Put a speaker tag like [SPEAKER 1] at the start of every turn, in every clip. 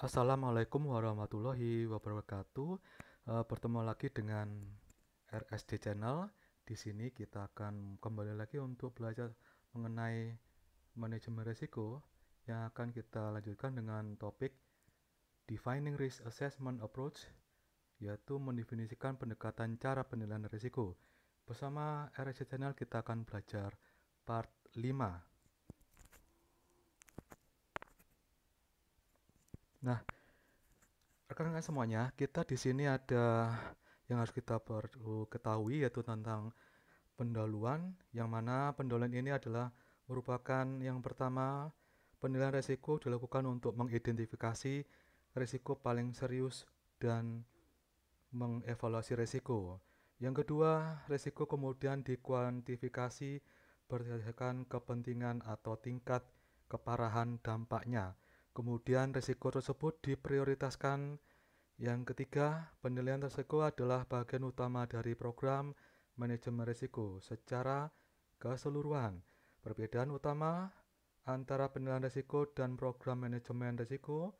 [SPEAKER 1] Assalamualaikum warahmatullahi wabarakatuh. Bertemu lagi dengan RSD Channel. Di sini kita akan kembali lagi untuk belajar mengenai manajemen risiko yang akan kita lanjutkan dengan topik Defining Risk Assessment Approach, yaitu mendefinisikan pendekatan cara penilaian risiko. Bersama RSD Channel kita akan belajar part 5. Nah, rekan-rekan semuanya, kita di sini ada yang harus kita perlu ketahui yaitu tentang pendahuluan, yang mana pendahuluan ini adalah merupakan yang pertama, penilaian risiko dilakukan untuk mengidentifikasi risiko paling serius dan mengevaluasi risiko. Yang kedua, risiko kemudian dikuantifikasi berdasarkan kepentingan atau tingkat keparahan dampaknya. Kemudian risiko tersebut diprioritaskan. Yang ketiga, penilaian risiko adalah bagian utama dari program manajemen risiko secara keseluruhan. Perbedaan utama antara penilaian risiko dan program manajemen risiko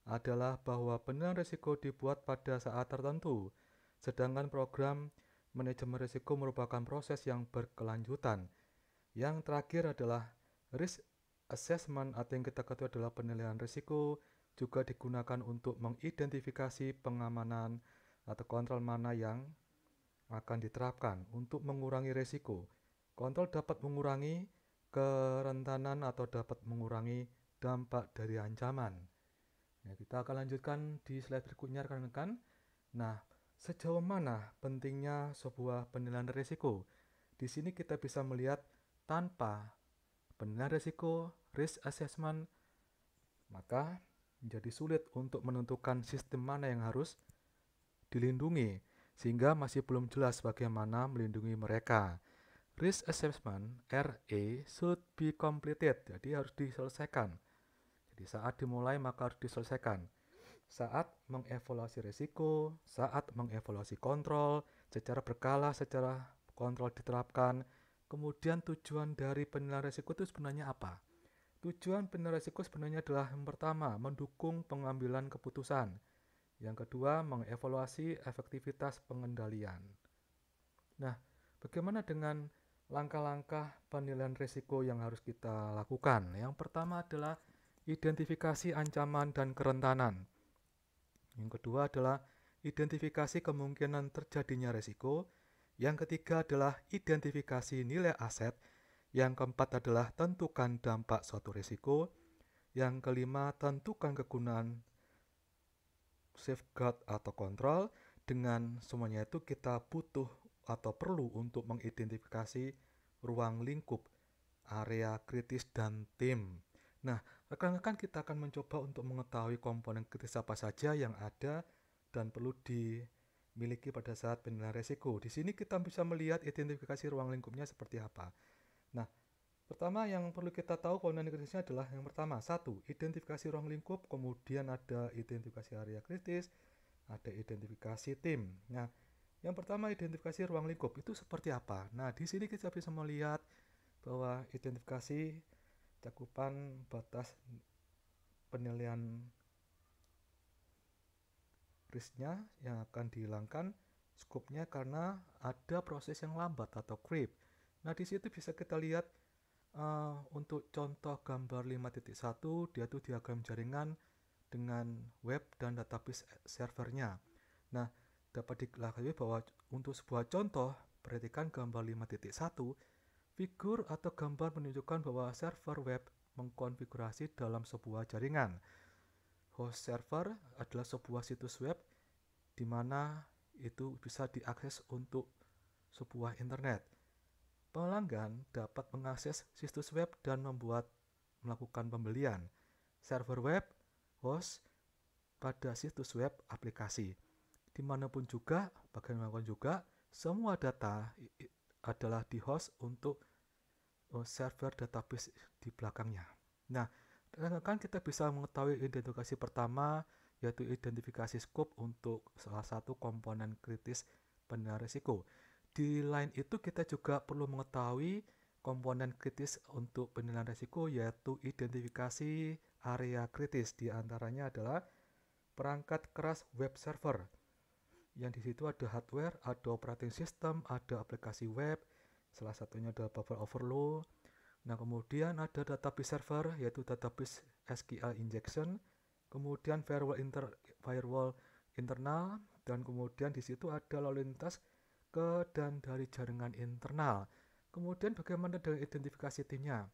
[SPEAKER 1] adalah bahwa penilaian risiko dibuat pada saat tertentu, sedangkan program manajemen risiko merupakan proses yang berkelanjutan. Yang terakhir adalah risk assessment atau yang kita ketahui adalah penilaian risiko juga digunakan untuk mengidentifikasi pengamanan atau kontrol mana yang akan diterapkan untuk mengurangi risiko. Kontrol dapat mengurangi kerentanan atau dapat mengurangi dampak dari ancaman. Nah, kita akan lanjutkan di slide berikutnya rekan-rekan. Nah, sejauh mana pentingnya sebuah penilaian risiko? Di sini kita bisa melihat tanpa penilaian risiko, risk assessment, maka menjadi sulit untuk menentukan sistem mana yang harus dilindungi, sehingga masih belum jelas bagaimana melindungi mereka. Risk assessment (RA) should be completed, jadi harus diselesaikan. Jadi saat dimulai maka harus diselesaikan. Saat mengevaluasi risiko, saat mengevaluasi kontrol, secara berkala, secara kontrol diterapkan. Kemudian tujuan dari penilaian risiko itu sebenarnya apa? Tujuan penilaian risiko sebenarnya adalah yang pertama, mendukung pengambilan keputusan. Yang kedua, mengevaluasi efektivitas pengendalian. Nah, bagaimana dengan langkah-langkah penilaian risiko yang harus kita lakukan? Yang pertama adalah identifikasi ancaman dan kerentanan. Yang kedua adalah identifikasi kemungkinan terjadinya risiko. Yang ketiga adalah identifikasi nilai aset. Yang keempat adalah tentukan dampak suatu risiko. Yang kelima, tentukan kegunaan safeguard atau kontrol. Dengan semuanya itu kita butuh atau perlu untuk mengidentifikasi ruang lingkup, area kritis, dan tim. Nah, rekan-rekan kita akan mencoba untuk mengetahui komponen kritis apa saja yang ada dan perlu dimiliki pada saat penilaian risiko. Di sini kita bisa melihat identifikasi ruang lingkupnya seperti apa. Nah, pertama yang perlu kita tahu komponen kritisnya adalah yang pertama, satu, identifikasi ruang lingkup, kemudian ada identifikasi area kritis, ada identifikasi tim. Nah, yang pertama identifikasi ruang lingkup itu seperti apa? Nah, di sini kita bisa melihat bahwa identifikasi cakupan batas penilaian risknya yang akan dihilangkan skopnya karena ada proses yang lambat atau creep. Nah, di situ bisa kita lihat untuk contoh gambar 5.1 dia itu diagram jaringan dengan web dan database servernya. Nah, dapat diketahui bahwa untuk sebuah contoh, perhatikan gambar 5.1, figur atau gambar menunjukkan bahwa server web mengkonfigurasi dalam sebuah jaringan. Host server adalah sebuah situs web di mana itu bisa diakses untuk sebuah internet. Pelanggan dapat mengakses situs web dan melakukan pembelian. Server web, host pada situs web aplikasi. Dimanapun juga, bagaimanapun juga, semua data adalah di host untuk server database di belakangnya. Nah, rekan-rekan kita bisa mengetahui identifikasi pertama, yaitu identifikasi scope untuk salah satu komponen kritis penilaian risiko. Di lain itu kita juga perlu mengetahui komponen kritis untuk penilaian risiko, yaitu identifikasi area kritis. Di antaranya adalah perangkat keras web server. Yang di situ ada hardware, ada operating system, ada aplikasi web, salah satunya ada buffer overflow. Nah, kemudian ada database server, yaitu database SQL injection, kemudian firewall internal, dan kemudian di situ ada lalu lintas ke dan dari jaringan internal. Kemudian bagaimana dengan identifikasi timnya?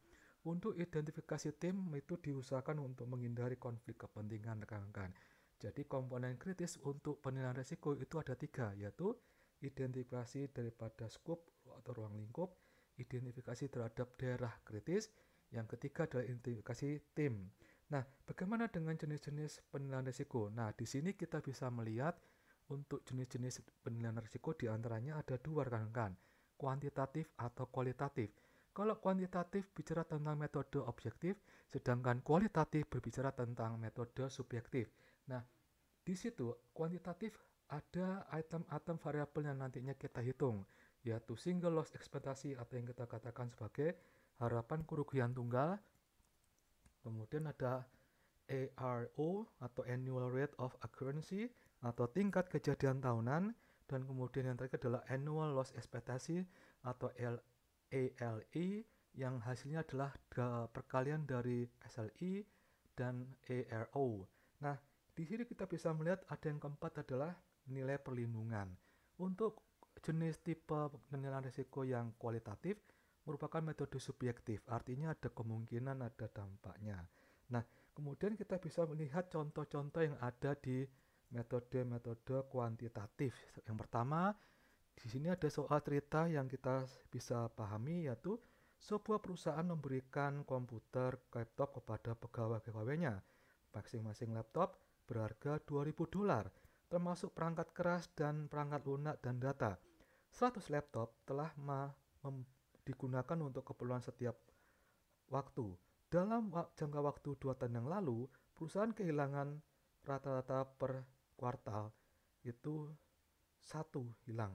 [SPEAKER 1] Untuk identifikasi tim itu diusahakan untuk menghindari konflik kepentingan rekan-rekan. Jadi komponen kritis untuk penilaian risiko itu ada 3, yaitu identifikasi daripada skop atau ruang lingkup, identifikasi terhadap daerah kritis, yang ketiga adalah identifikasi tim. Nah, bagaimana dengan jenis-jenis penilaian risiko? Nah, di sini kita bisa melihat untuk jenis-jenis penilaian risiko diantaranya ada 2 rekan-rekan, kuantitatif atau kualitatif. Kalau kuantitatif bicara tentang metode objektif, sedangkan kualitatif berbicara tentang metode subjektif. Nah, di situ kuantitatif ada item-item variabel yang nantinya kita hitung, yaitu single loss ekspektasi atau yang kita katakan sebagai harapan kerugian tunggal. Kemudian ada ARO atau annual rate of occurrence atau tingkat kejadian tahunan, dan kemudian yang terakhir adalah annual loss ekspektasi atau ALE yang hasilnya adalah perkalian dari SLI dan ARO. Nah, di sini kita bisa melihat ada yang keempat adalah nilai perlindungan. Untuk jenis tipe penilaian risiko yang kualitatif merupakan metode subjektif, artinya ada kemungkinan, ada dampaknya. Nah, kemudian kita bisa melihat contoh-contoh yang ada di metode-metode kuantitatif. Yang pertama, di sini ada soal cerita yang kita bisa pahami, yaitu sebuah perusahaan memberikan komputer laptop kepada pegawai-pegawainya. Masing-masing laptop berharga $2.000, termasuk perangkat keras dan perangkat lunak dan data. 100 laptop telah digunakan untuk keperluan setiap waktu. Dalam jangka waktu 2 tahun yang lalu, perusahaan kehilangan rata-rata per kuartal itu 1 hilang.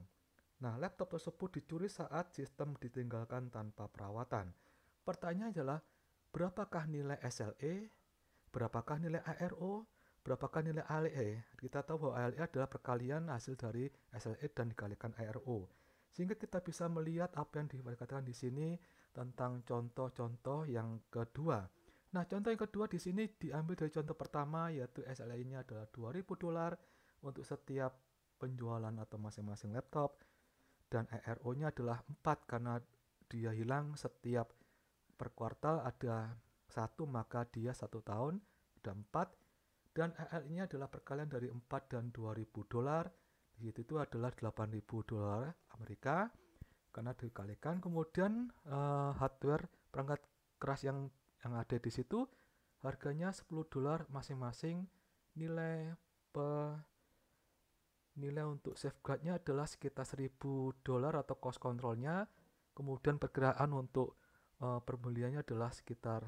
[SPEAKER 1] Nah, laptop tersebut dicuri saat sistem ditinggalkan tanpa perawatan. Pertanyaannya adalah, berapakah nilai SLE, berapakah nilai ARO, berapakah nilai ALE? Kita tahu bahwa ALE adalah perkalian hasil dari SLE dan dikalikan ARO. Sehingga kita bisa melihat apa yang dikatakan di sini tentang contoh-contoh yang kedua. Nah, contoh yang kedua di sini diambil dari contoh pertama, yaitu SLE-nya adalah $2.000 untuk setiap penjualan atau masing-masing laptop, dan ARO-nya adalah 4 karena dia hilang setiap per kuartal ada 1, maka dia 1 tahun, ada 4, dan AL-nya adalah perkalian dari 4 dan $2.000, itu adalah $8.000 Amerika karena dikalikan. Kemudian hardware perangkat keras yang ada di situ harganya $10 masing-masing. Nilai untuk safeguardnya adalah sekitar $1.000 atau cost controlnya. Kemudian perkiraan untuk pembeliannya adalah sekitar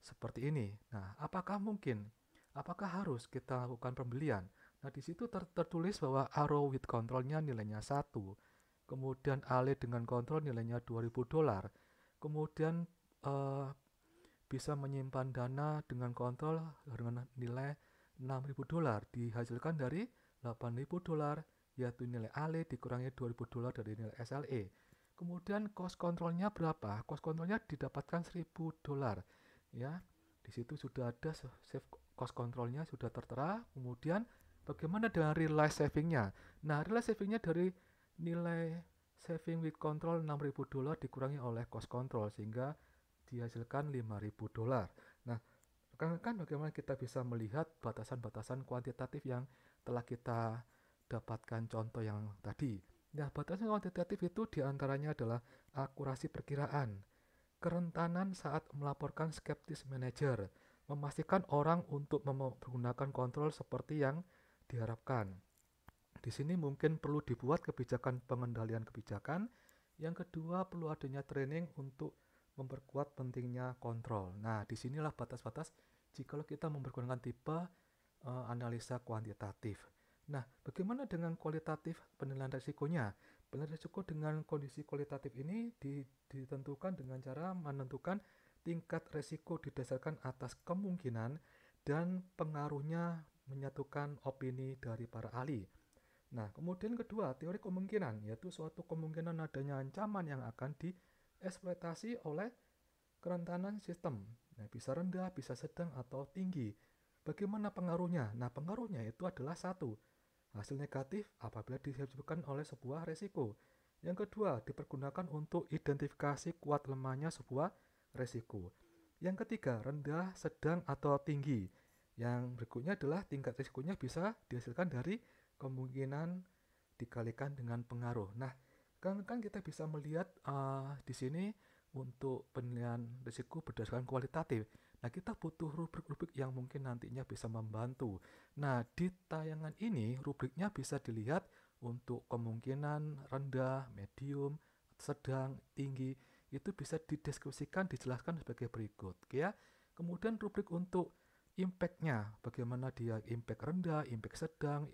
[SPEAKER 1] seperti ini. Nah, apakah mungkin? Apakah harus kita lakukan pembelian? Nah, di situ tertulis bahwa ARO with controlnya nilainya 1. Kemudian ALE dengan kontrol nilainya $2.000. Kemudian bisa menyimpan dana dengan kontrol dengan nilai $6.000 dihasilkan dari $8.000, yaitu nilai ALE dikurangi $2.000 dari nilai SLE. Kemudian cost controlnya berapa? Cost controlnya didapatkan $1.000. Ya, di situ sudah ada save cost controlnya sudah tertera. Kemudian bagaimana dengan realized savingnya? Nah, realized savingnya dari nilai saving with control $6.000 dikurangi oleh cost control sehingga dihasilkan $5.000. Nah, rekan-rekan, bagaimana kita bisa melihat batasan-batasan kuantitatif yang telah kita dapatkan contoh yang tadi. Nah, batasan kuantitatif itu diantaranya adalah akurasi perkiraan, kerentanan saat melaporkan skeptis manajer, memastikan orang untuk menggunakan kontrol seperti yang diharapkan. Di sini mungkin perlu dibuat kebijakan pengendalian kebijakan. Yang kedua, perlu adanya training untuk memperkuat pentingnya kontrol. Nah, disinilah batas-batas jika kita mempergunakan tipe analisa kuantitatif. Nah, bagaimana dengan kualitatif penilaian risikonya? Penilaian risiko dengan kondisi kualitatif ini ditentukan dengan cara menentukan tingkat risiko didasarkan atas kemungkinan dan pengaruhnya menyatukan opini dari para ahli. Nah, kemudian kedua, teori kemungkinan, yaitu suatu kemungkinan adanya ancaman yang akan dieksploitasi oleh kerentanan sistem. Nah, bisa rendah, bisa sedang, atau tinggi. Bagaimana pengaruhnya? Nah, pengaruhnya itu adalah satu, hasil negatif apabila disebabkan oleh sebuah resiko. Yang kedua, dipergunakan untuk identifikasi kuat lemahnya sebuah resiko. Yang ketiga, rendah, sedang, atau tinggi. Yang berikutnya adalah tingkat risikonya bisa dihasilkan dari kemungkinan dikalikan dengan pengaruh. Nah, kan kita bisa melihat di sini untuk penilaian risiko berdasarkan kualitatif. Nah, kita butuh rubrik-rubrik yang mungkin nantinya bisa membantu. Nah, di tayangan ini rubriknya bisa dilihat untuk kemungkinan rendah, medium, sedang, tinggi. Itu bisa dideskripsikan, dijelaskan sebagai berikut. Ya. Kemudian rubrik untuk impact-nya, bagaimana dia impact rendah, impact sedang,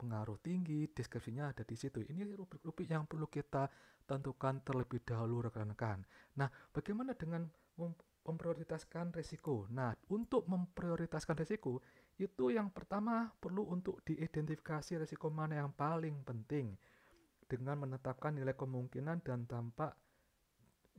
[SPEAKER 1] pengaruh tinggi, deskripsinya ada di situ. Ini rubrik-rubrik yang perlu kita tentukan terlebih dahulu rekan-rekan. Nah, bagaimana dengan memprioritaskan risiko? Nah, untuk memprioritaskan risiko, itu yang pertama perlu untuk diidentifikasi risiko mana yang paling penting dengan menetapkan nilai kemungkinan dan dampak.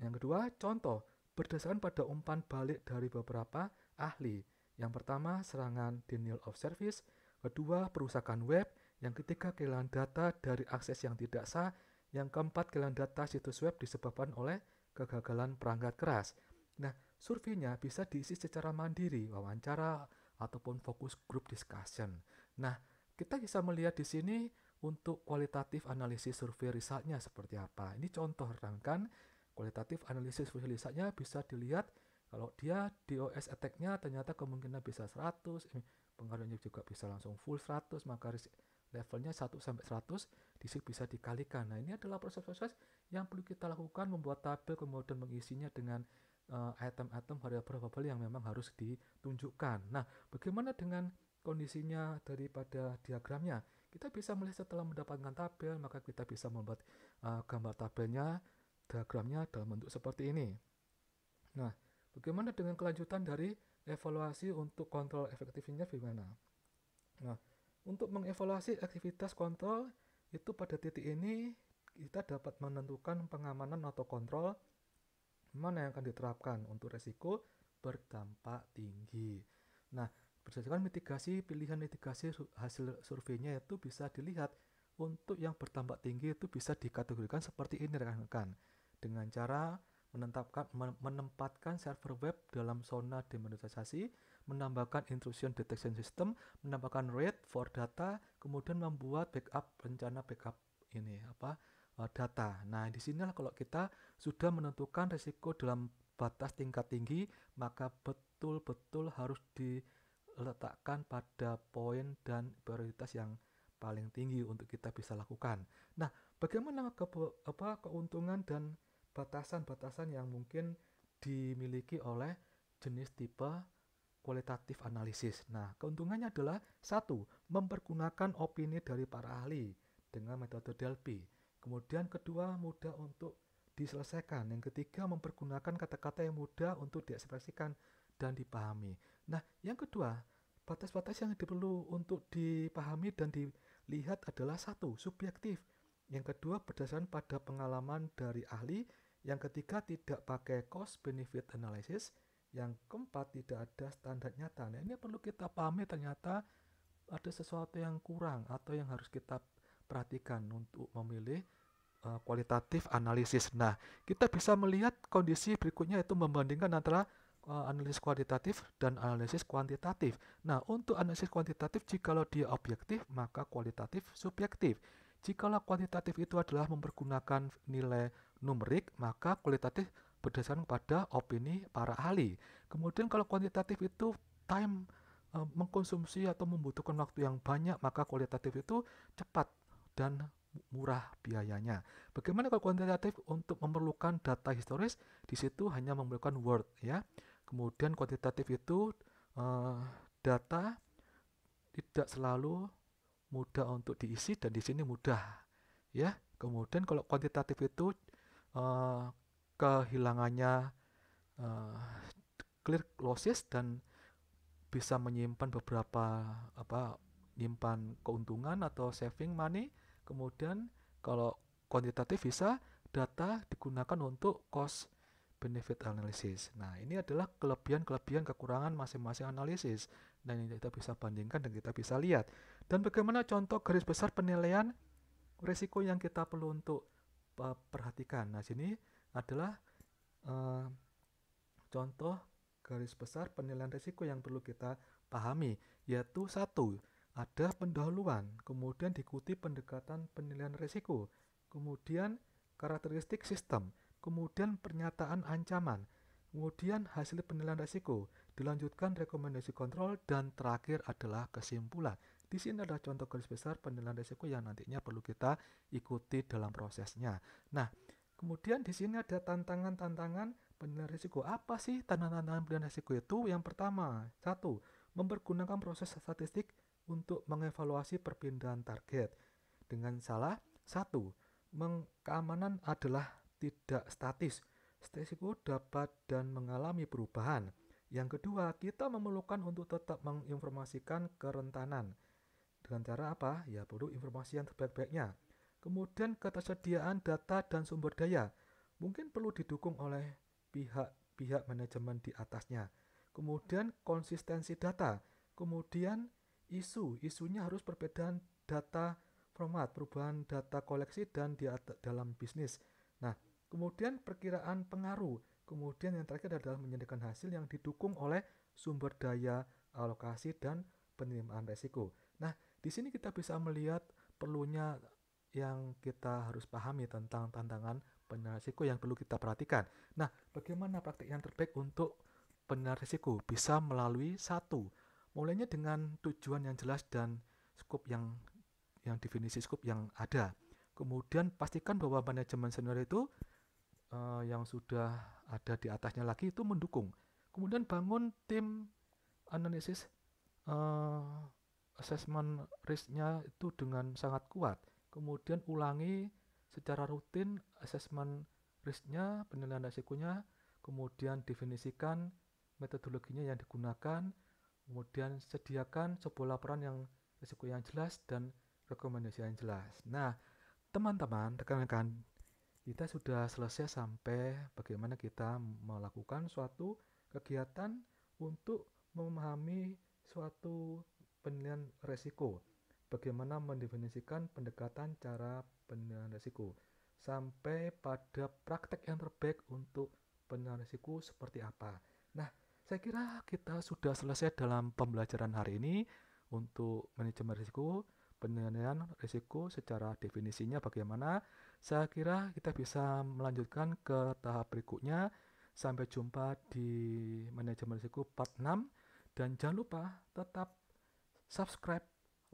[SPEAKER 1] Yang kedua, contoh berdasarkan pada umpan balik dari beberapa ahli. Yang pertama, serangan denial of service. Kedua, perusakan web. Yang ketiga, kehilangan data dari akses yang tidak sah. Yang keempat, kehilangan data situs web disebabkan oleh kegagalan perangkat keras. Nah, surveinya bisa diisi secara mandiri, wawancara, ataupun fokus group discussion. Nah, kita bisa melihat di sini untuk kualitatif analisis survei risetnya seperti apa. Ini contoh rekan, kualitatif analisis survei risetnya bisa dilihat kalau dia DOS attack-nya ternyata kemungkinan bisa 100, pengaruhnya juga bisa langsung full 100, maka levelnya 1 sampai 100 disini bisa dikalikan. Nah, ini adalah proses-proses yang perlu kita lakukan, membuat tabel kemudian mengisinya dengan item-item variabel-variabel yang memang harus ditunjukkan. Nah, bagaimana dengan kondisinya daripada diagramnya? Kita bisa melihat setelah mendapatkan tabel, maka kita bisa membuat gambar tabelnya, diagramnya dalam bentuk seperti ini. Nah, bagaimana dengan kelanjutan dari evaluasi untuk kontrol efektifnya bagaimana? Nah, untuk mengevaluasi aktivitas kontrol itu pada titik ini kita dapat menentukan pengamanan atau kontrol mana yang akan diterapkan untuk resiko berdampak tinggi. Nah, berdasarkan mitigasi, pilihan mitigasi hasil surveinya itu bisa dilihat untuk yang berdampak tinggi itu bisa dikategorikan seperti ini rekan-rekan. Dengan cara menempatkan server web dalam zona demonetisasi, menambahkan intrusion detection system, menambahkan RAID for data, kemudian membuat rencana backup data. Nah, di sinilah kalau kita sudah menentukan risiko dalam batas tingkat tinggi, maka betul-betul harus diletakkan pada poin dan prioritas yang paling tinggi untuk kita bisa lakukan. Nah, bagaimana keuntungan dan batasan-batasan yang mungkin dimiliki oleh jenis tipe kualitatif analisis. Nah, keuntungannya adalah satu, mempergunakan opini dari para ahli dengan metode Delphi. Kemudian kedua, mudah untuk diselesaikan. Yang ketiga, mempergunakan kata-kata yang mudah untuk diekspresikan dan dipahami. Nah, yang kedua, batas-batas yang perlu untuk dipahami dan dilihat adalah satu, subjektif. Yang kedua, berdasarkan pada pengalaman dari ahli. Yang ketiga, tidak pakai cost benefit analysis. Yang keempat, tidak ada standar nyata. Nah, ini perlu kita pahami, ternyata ada sesuatu yang kurang atau yang harus kita perhatikan untuk memilih kualitatif analisis. Nah, kita bisa melihat kondisi berikutnya, yaitu membandingkan antara analisis kualitatif dan analisis kuantitatif. Nah, untuk analisis kuantitatif, jikalau dia objektif, maka kualitatif subjektif. Jikalau kuantitatif itu adalah mempergunakan nilai numerik, maka kualitatif berdasarkan pada opini para ahli. Kemudian kalau kuantitatif itu time mengkonsumsi atau membutuhkan waktu yang banyak, maka kualitatif itu cepat dan murah biayanya. Bagaimana kalau kuantitatif untuk memerlukan data historis, di situ hanya memerlukan word ya. Kemudian kuantitatif itu data tidak selalu mudah untuk diisi dan di sini mudah ya. Kemudian kalau kuantitatif itu kehilangannya clear losses dan bisa menyimpan beberapa nyimpan keuntungan atau saving money. Kemudian kalau kuantitatif bisa data digunakan untuk cost benefit analysis. Nah, ini adalah kelebihan kekurangan masing-masing analisis. Dan ini kita bisa bandingkan dan kita bisa lihat. Dan bagaimana contoh garis besar penilaian risiko yang kita perlu untuk perhatikan. Nah, sini adalah contoh garis besar penilaian risiko yang perlu kita pahami, yaitu satu, ada pendahuluan, kemudian diikuti pendekatan penilaian risiko, kemudian karakteristik sistem, kemudian pernyataan ancaman, kemudian hasil penilaian risiko, dilanjutkan rekomendasi kontrol, dan terakhir adalah kesimpulan. Di sini adalah contoh garis besar penilaian risiko yang nantinya perlu kita ikuti dalam prosesnya. Nah, kemudian di sini ada tantangan-tantangan penilaian risiko. Apa sih tantangan-tantangan penilaian risiko itu? Yang pertama, satu, mempergunakan proses statistik untuk mengevaluasi perpindahan target. Dengan salah, satu, keamanan adalah tidak statis. Risiko dapat dan mengalami perubahan. Yang kedua, kita memerlukan untuk tetap menginformasikan kerentanan. Dengan cara apa? Ya, perlu informasi yang terbaik-baiknya. Kemudian ketersediaan data dan sumber daya mungkin perlu didukung oleh pihak manajemen di atasnya. Kemudian konsistensi data. Kemudian isunya harus perbedaan data format, perubahan data koleksi dan dalam bisnis. Nah, kemudian perkiraan pengaruh. Kemudian yang terakhir adalah menyediakan hasil yang didukung oleh sumber daya, alokasi, dan penerimaan risiko. Nah, di sini kita bisa melihat perlunya yang kita harus pahami tentang tantangan penilaian risiko yang perlu kita perhatikan. Nah, bagaimana praktik yang terbaik untuk penilaian risiko? Bisa melalui satu, mulainya dengan tujuan yang jelas dan skop yang definisi skop yang ada. Kemudian pastikan bahwa manajemen senior itu yang sudah ada di atasnya lagi itu mendukung. Kemudian bangun tim analisis assessment risk-nya itu dengan sangat kuat. Kemudian ulangi secara rutin assessment risk-nya, penilaian risikonya, kemudian definisikan metodologinya yang digunakan, kemudian sediakan sebuah laporan yang risiko yang jelas dan rekomendasi yang jelas. Nah, teman-teman, rekan-rekan, kita sudah selesai sampai bagaimana kita melakukan suatu kegiatan untuk memahami suatu penilaian risiko. Bagaimana mendefinisikan pendekatan cara penilaian risiko. Sampai pada praktek yang terbaik untuk penilaian risiko seperti apa. Nah, saya kira kita sudah selesai dalam pembelajaran hari ini untuk manajemen risiko, penilaian risiko secara definisinya bagaimana. Saya kira kita bisa melanjutkan ke tahap berikutnya. Sampai jumpa di manajemen risiko part 6. Dan jangan lupa tetap subscribe,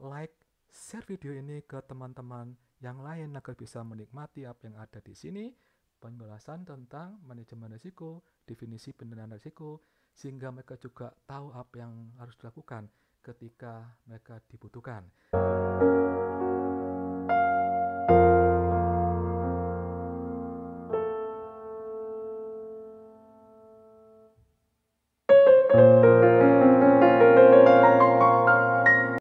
[SPEAKER 1] like, share video ini ke teman-teman yang lain agar bisa menikmati apa yang ada di sini, penjelasan tentang manajemen risiko, definisi penilaian risiko, sehingga mereka juga tahu apa yang harus dilakukan ketika mereka dibutuhkan.